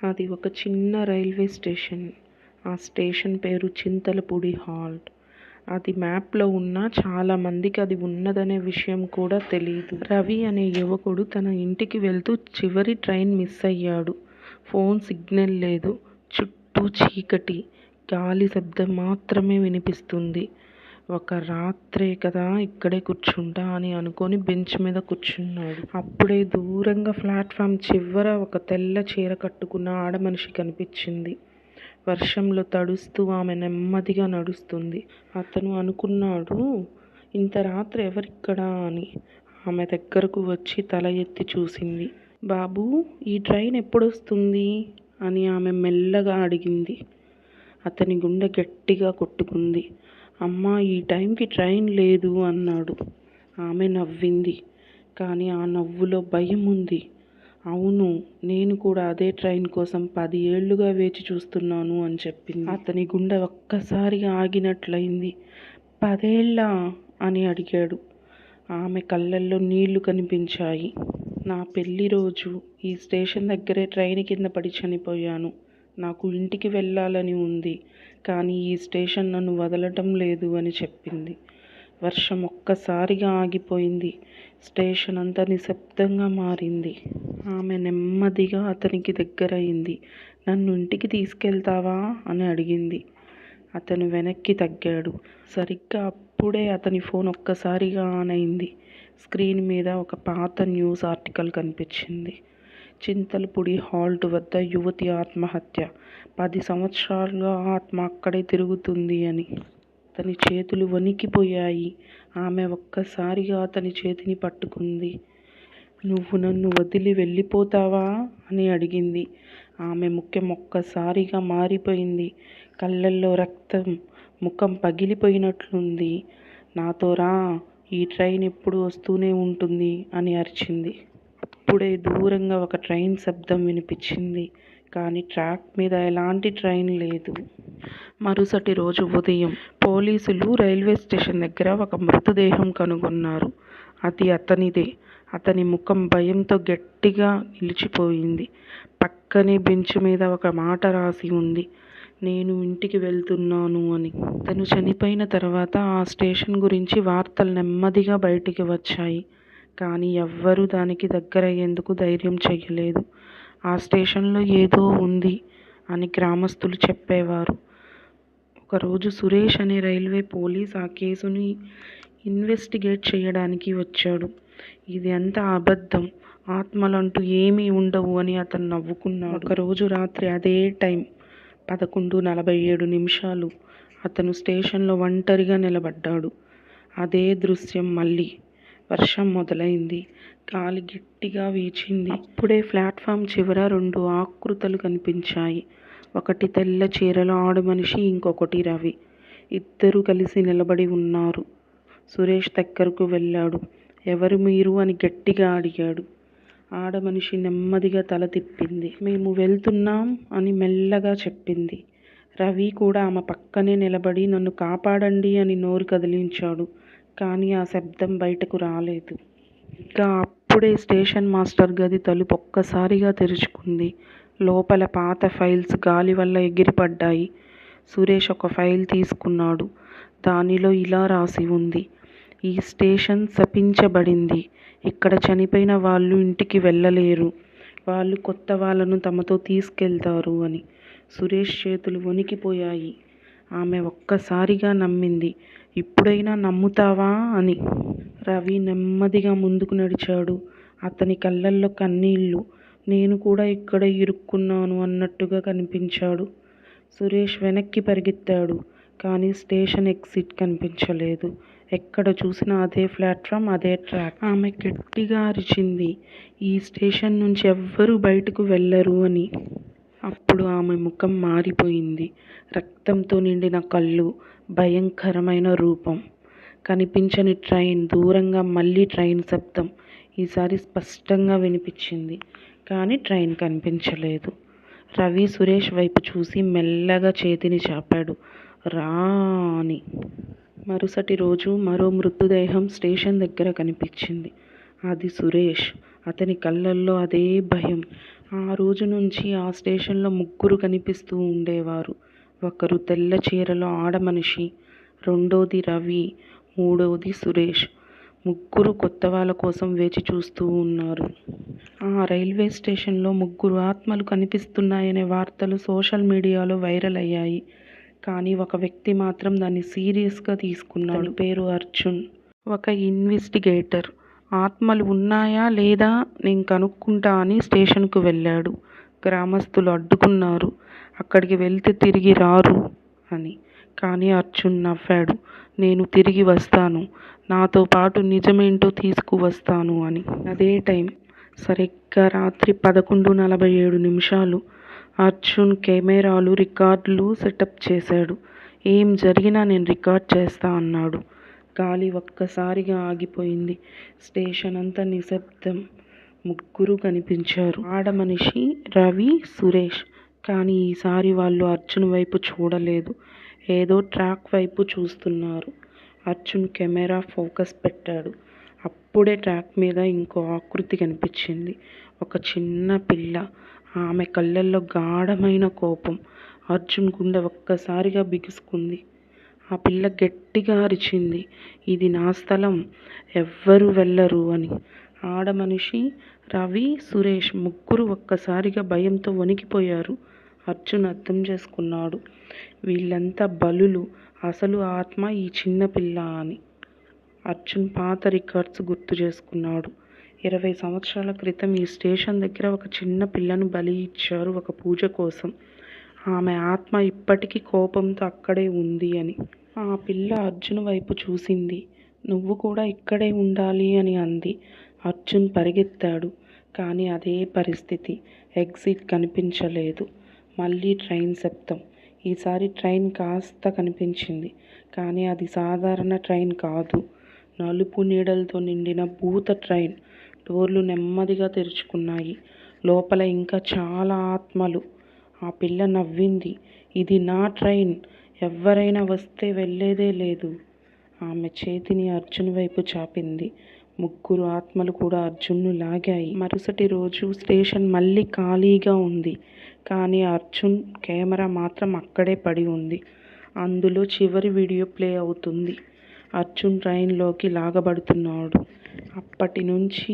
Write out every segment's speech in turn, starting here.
అది ఒక చిన్న రైల్వే స్టేషన్. ఆ స్టేషన్ పేరు చింతలపూడి హాల్ట్. అది మ్యాప్లో ఉన్నా చాలామందికి అది ఉన్నదనే విషయం కూడా తెలీదు. రవి అనే యువకుడు తన ఇంటికి వెళ్తూ చివరి ట్రైన్ మిస్ అయ్యాడు. ఫోన్ సిగ్నల్ లేదు. చుట్టూ చీకటి, గాలి శబ్దం మాత్రమే వినిపిస్తుంది. ఒక రాత్రే కదా ఇక్కడే కూర్చుంటా అని అనుకొని బెంచ్ మీద కూర్చున్నాడు. అప్పుడే దూరంగా ప్లాట్ఫామ్ చివర ఒక తెల్ల చీర కట్టుకున్న ఆడమనిషి కనిపించింది. వర్షంలో తడుస్తూ ఆమె నెమ్మదిగా నడుస్తుంది. అతను అనుకున్నాడు, ఇంత రాత్రి ఎవరిక్కడా అని. ఆమె దగ్గరకు వచ్చి తల ఎత్తి చూసింది. బాబూ, ఈ ట్రైన్ ఎప్పుడొస్తుంది అని ఆమె మెల్లగా అడిగింది. అతని గుండె గట్టిగా కొట్టుకుంది. అమ్మా, ఈ టైంకి ట్రైన్ లేదు అన్నాడు. ఆమె నవ్వింది, కానీ ఆ నవ్వులో భయం ఉంది. అవును, నేను కూడా అదే ట్రైన్ కోసం 10 ఏళ్లుగా వేచి చూస్తున్నాను అని చెప్పింది. అతని గుండె ఒక్కసారిగా ఆగినట్లయింది. 10 ఏళ్ళా అని అడిగాడు. ఆమె కళ్ళల్లో నీళ్లు కనిపించాయి. నా పెళ్లి రోజు ఈ స్టేషన్ దగ్గరే ట్రైన్ కింద పడి చనిపోయాను. నాకు ఇంటికి వెళ్ళాలని ఉంది, కానీ ఈ స్టేషన్ నన్ను వదలటం లేదు అని చెప్పింది. వర్షం ఒక్కసారిగా ఆగిపోయింది. స్టేషన్ అంతా నిశ్శబ్దంగా మారింది. ఆమె నెమ్మదిగా అతనికి దగ్గరయింది. నన్ను ఇంటికి తీసుకెళ్తావా అని అడిగింది. అతను వెనక్కి తగ్గాడు. సరిగ్గా అప్పుడే అతని ఫోన్ ఒక్కసారిగా ఆన్ అయింది. స్క్రీన్ మీద ఒక పాత న్యూస్ ఆర్టికల్ కనిపించింది. చింతలపూడి హాల్ట్ వద్ద యువతి ఆత్మహత్య, 10 సంవత్సరాలుగా ఆత్మ అక్కడే తిరుగుతుంది అని. అతని చేతులు వణికిపోయాయి. ఆమె ఒక్కసారిగా అతని చేతిని పట్టుకుంది. నువ్వు నన్ను వదిలి వెళ్ళిపోతావా అని అడిగింది. ఆమె ముఖం ఒక్కసారిగా మారిపోయింది. కళ్ళల్లో రక్తం, ముఖం పగిలిపోయినట్లుంది. నాతో రా, ఈ ట్రైన్ ఎప్పుడు వస్తూనే ఉంటుంది అని అరిచింది. అప్పుడే దూరంగా ఒక ట్రైన్ శబ్దం వినిపించింది, కానీ ట్రాక్ మీద ఎలాంటి ట్రైన్ లేదు. మరుసటి రోజు ఉదయం పోలీసులు రైల్వే స్టేషన్ దగ్గర ఒక మృతదేహం కనుగొన్నారు. అది అతనిదే. అతని ముఖం భయంతో గట్టిగా నిలిచిపోయింది. పక్కనే బెంచ్ మీద ఒక మాట రాసి ఉంది, నేను ఇంటికి వెళ్తున్నాను అని. తను చనిపోయిన తర్వాత ఆ స్టేషన్ గురించి వార్తలు నెమ్మదిగా బయటికి వచ్చాయి, కానీ ఎవ్వరూ దానికి దగ్గరయ్యేందుకు ధైర్యం చెయ్యలేదు. ఆ స్టేషన్లో ఏదో ఉంది అని గ్రామస్తులు చెప్పేవారు. ఒకరోజు సురేష్ అనే రైల్వే పోలీస్ ఆ కేసుని ఇన్వెస్టిగేట్ చేయడానికి వచ్చాడు. ఇది అంతా అబద్ధం, ఆత్మలంటూ ఏమీ ఉండవు అని అతను నవ్వుకున్నాడు. ఒకరోజు రాత్రి అదే టైం 11:47 అతను స్టేషన్లో ఒంటరిగా నిలబడ్డాడు. అదే దృశ్యం మళ్ళీ. వర్షం మొదలైంది. గాలి గట్టిగా వీచింది. అప్పుడే ప్లాట్ఫామ్ చివర 2 ఆకృతులు కనిపించాయి. ఒకటి తెల్ల చీరలో ఆడమనిషి, ఇంకొకటి రవి. ఇద్దరూ కలిసి నిలబడి ఉన్నారు. సురేష్ దగ్గరకు వెళ్ళాడు. ఎవరు మీరు అని గట్టిగా అడిగాడు. ఆడమనిషి నెమ్మదిగా తల తిప్పింది. మేము వెళ్తున్నాం అని మెల్లగా చెప్పింది. రవి కూడా ఆమె పక్కనే నిలబడి నన్ను కాపాడండి అని నోరు కదిలించాడు, కానీ ఆ శబ్దం బయటకు రాలేదు. ఇక అప్పుడే స్టేషన్ మాస్టర్ గది తలుపు ఒక్కసారిగా తెరుచుకుంది. లోపల పాత ఫైల్స్ గాలి వల్ల ఎగిరిపడ్డాయి. సురేష్ ఒక ఫైల్ తీసుకున్నాడు. దానిలో ఇలా రాసి ఉంది, ఈ స్టేషన్ శపించబడింది. ఇక్కడ చనిపోయిన వాళ్ళు ఇంటికి వెళ్ళలేరు. వాళ్ళు కొత్త వాళ్ళను తమతో తీసుకెళ్తారు అని. సురేష్ చేతులు వణికిపోయాయి. ఆమె ఒక్కసారిగా నమ్మింది. ఇప్పుడైనా నమ్ముతావా అని. రవి నెమ్మదిగా ముందుకు నడిచాడు. అతని కళ్ళల్లో కన్నీళ్లు. నేను కూడా ఇక్కడే ఇరుక్కున్నాను అన్నట్టుగా కనిపించాడు. సురేష్ వెనక్కి పరిగెత్తాడు, కానీ స్టేషన్ ఎగ్జిట్ కనిపించలేదు. ఎక్కడ చూసినా అదే ప్లాట్ఫామ్, అదే ట్రాక్. ఆమె గట్టిగా అరిచింది, ఈ స్టేషన్ నుంచి ఎవ్వరూ బయటకు వెళ్ళరు అని. అప్పుడు ఆమె ముఖం మారిపోయింది. రక్తంతో నిండిన కళ్ళు, భయంకరమైన రూపం. కనిపించని ట్రైన్, దూరంగా మళ్ళీ ట్రైన్ శబ్దం. ఈసారి స్పష్టంగా వినిపించింది, కానీ ట్రైన్ కనిపించలేదు. రవి సురేష్ వైపు చూసి మెల్లగా చేతిని చాపాడు, రా అని. మరుసటి రోజు మరో మృతదేహం స్టేషన్ దగ్గర కనిపించింది. అది సురేష్. అతని కళ్ళల్లో అదే భయం. ఆ రోజు నుంచి ఆ స్టేషన్లో ముగ్గురు కనిపిస్తూ ఉండేవారు. ఒకరు తెల్ల చీరలో ఆడమనిషి, రెండోది రవి, మూడోది సురేష్. ముగ్గురు కొత్త వాళ్ళ కోసం వేచి చూస్తూ ఉన్నారు. ఆ రైల్వే స్టేషన్లో ముగ్గురు ఆత్మలు కనిపిస్తున్నాయనే వార్తలు సోషల్ మీడియాలో వైరల్ అయ్యాయి. కానీ ఒక వ్యక్తి మాత్రం దాన్ని సీరియస్గా తీసుకున్నాడు. అతని పేరు అర్జున్. ఒక ఇన్వెస్టిగేటర్. ఆత్మలు ఉన్నాయా లేదా నేను కనుక్కుంటా అని స్టేషన్కు వెళ్ళాడు. గ్రామస్తులు అడ్డుకున్నారు. అక్కడికి వెళ్తే తిరిగి రారు అని. కానీ అర్జున్ నవ్వాడు. నేను తిరిగి వస్తాను, నాతో పాటు నిజమేంటో తీసుకువస్తాను అని. అదే టైం సరిగ్గా రాత్రి 11:47 అర్జున్ కెమెరాలు, రికార్డులు సెటప్ చేశాడు. ఏం జరిగినా నేను రికార్డ్ చేస్తా అన్నాడు. గాలి ఒక్కసారిగా ఆగిపోయింది. స్టేషన్ అంతా నిశ్శబ్దం. ముగ్గురు కనిపించారు. ఆడమనిషి, రవి, సురేష్. కానీ ఈసారి వాళ్ళు అర్జున్ వైపు చూడలేదు. ఏదో ట్రాక్ వైపు చూస్తున్నారు. అర్జున్ కెమెరా ఫోకస్ పెట్టాడు. అప్పుడే ట్రాక్ మీద ఇంకో ఆకృతి కనిపించింది. ఒక చిన్న పిల్ల. ఆమె కళ్ళల్లో గాఢమైన కోపం. అర్జున్ గుండె ఒక్కసారిగా బిగుసుకుంది. ఆ పిల్ల గట్టిగా అరిచింది, ఇది నా స్థలం, ఎవ్వరూ వెళ్ళరు అని. ఆడమనిషి, రవి, సురేష్ ముగ్గురు ఒక్కసారిగా భయంతో వణికిపోయారు. అర్జున్ అర్థం చేసుకున్నాడు, వీళ్ళంతా బలులు, అసలు ఆత్మ ఈ చిన్నపిల్ల అని. అర్జున్ పాత రికార్డ్స్ గుర్తు చేసుకున్నాడు. 20 సంవత్సరాల క్రితం ఈ స్టేషన్ దగ్గర ఒక చిన్న పిల్లను బలి ఇచ్చారు ఒక పూజ కోసం. ఆమె ఆత్మ ఇప్పటికీ కోపంతో అక్కడే ఉంది అని. ఆ పిల్ల అర్జున్ వైపు చూసింది. నువ్వు కూడా ఇక్కడే ఉండాలి అని అంది. అర్జున్ పరిగెత్తాడు. కానీ అదే పరిస్థితి. ఎగ్జిట్ కనిపించలేదు. మళ్ళీ ట్రైన్ శబ్దం. ఈసారి ట్రైన్ కాస్త కనిపించింది. కానీ అది సాధారణ ట్రైన్ కాదు. నలుపు నీడలతో నిండిన భూత ట్రైన్. డోర్లు నెమ్మదిగా తెరుచుకున్నాయి. లోపల ఇంకా చాలా ఆత్మలు. ఆ పిల్ల నవ్వింది, ఇది నా ట్రైన్, ఎవరైనా వస్తే వెళ్ళేదే లేదు. ఆమె చేతిని అర్జున్ వైపు చాపింది. ముగ్గురు ఆత్మలు కూడా అర్జున్ను లాగాయి. మరుసటి రోజు స్టేషన్ మళ్ళీ ఖాళీగా ఉంది. కానీ అర్జున్ కెమెరా మాత్రం అక్కడే పడి ఉంది. అందులో చివరి వీడియో ప్లే అవుతుంది. అర్జున్ ట్రైన్లోకి లాగబడుతున్నాడు. అప్పటి నుంచి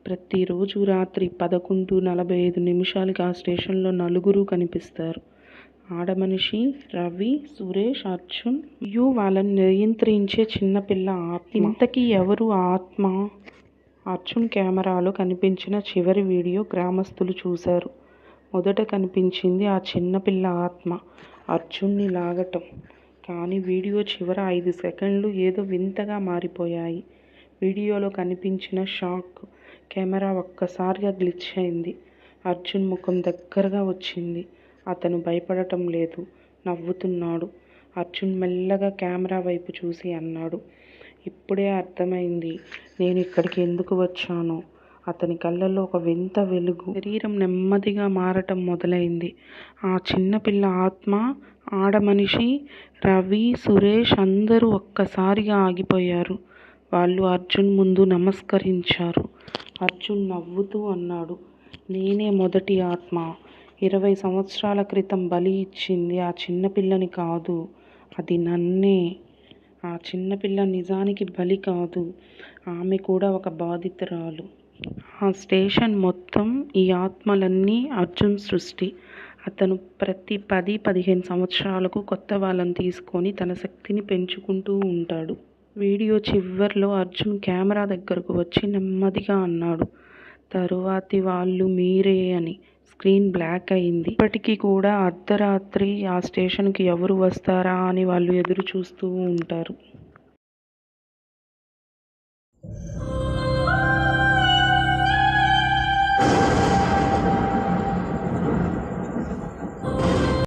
ప్రతిరోజు రాత్రి 11:45 ఆ స్టేషన్లో నలుగురు కనిపిస్తారు. ఆడమనిషి, రవి, సురేష్, అర్జున్ మరియు వాళ్ళని నియంత్రించే చిన్నపిల్ల ఆత్మ. ఇంతకీ ఎవరు ఆత్మ? అర్జున్ కెమెరాలో కనిపించిన చివరి వీడియో గ్రామస్తులు చూశారు. మొదట కనిపించింది ఆ చిన్నపిల్ల ఆత్మ అర్జున్ని లాగటం. కానీ వీడియో చివర 5 సెకండ్లు ఏదో వింతగా మారిపోయాయి. వీడియోలో కనిపించిన షాక్. కెమెరా ఒక్కసారిగా గ్లిచ్ అయింది. అర్జున్ ముఖం దగ్గరగా వచ్చింది. అతను భయపడటం లేదు, నవ్వుతున్నాడు. అర్జున్ మెల్లగా కెమెరా వైపు చూసి అన్నాడు, ఇప్పుడే అర్థమైంది నేను ఇక్కడికి ఎందుకు వచ్చానో. అతని కళ్ళల్లో ఒక వింత వెలుగు. శరీరం నెమ్మదిగా మారటం మొదలైంది. ఆ చిన్నపిల్ల ఆత్మ, ఆడమనిషి, రవి, సురేష్ అందరూ ఒక్కసారిగా ఆగిపోయారు. వాళ్ళు అర్జున్ ముందు నమస్కరించారు. అర్జున్ నవ్వుతూ అన్నాడు, నేనే మొదటి ఆత్మ. 20 సంవత్సరాల క్రితం బలి ఇచ్చింది ఆ చిన్నపిల్లని కాదు, అది నన్నే. ఆ చిన్నపిల్ల నిజానికి బలి కాదు, ఆమె కూడా ఒక బాధితురాలు. ఆ స్టేషన్ మొత్తం, ఈ ఆత్మలన్నీ అర్జున్ సృష్టి. అతను ప్రతి 10-15 సంవత్సరాలకు కొత్త వాళ్ళని తీసుకొని తన శక్తిని పెంచుకుంటూ ఉంటాడు. వీడియో చివర్లో అర్జున్ కెమెరా దగ్గరకు వచ్చి నెమ్మదిగా అన్నాడు, తరువాతి వాళ్ళు మీరే అని. స్క్రీన్ బ్లాక్ అయింది. ఇప్పటికీ కూడా అర్ధరాత్రి ఆ స్టేషన్కి ఎవరు వస్తారా అని వాళ్ళు ఎదురు చూస్తూ ఉంటారు.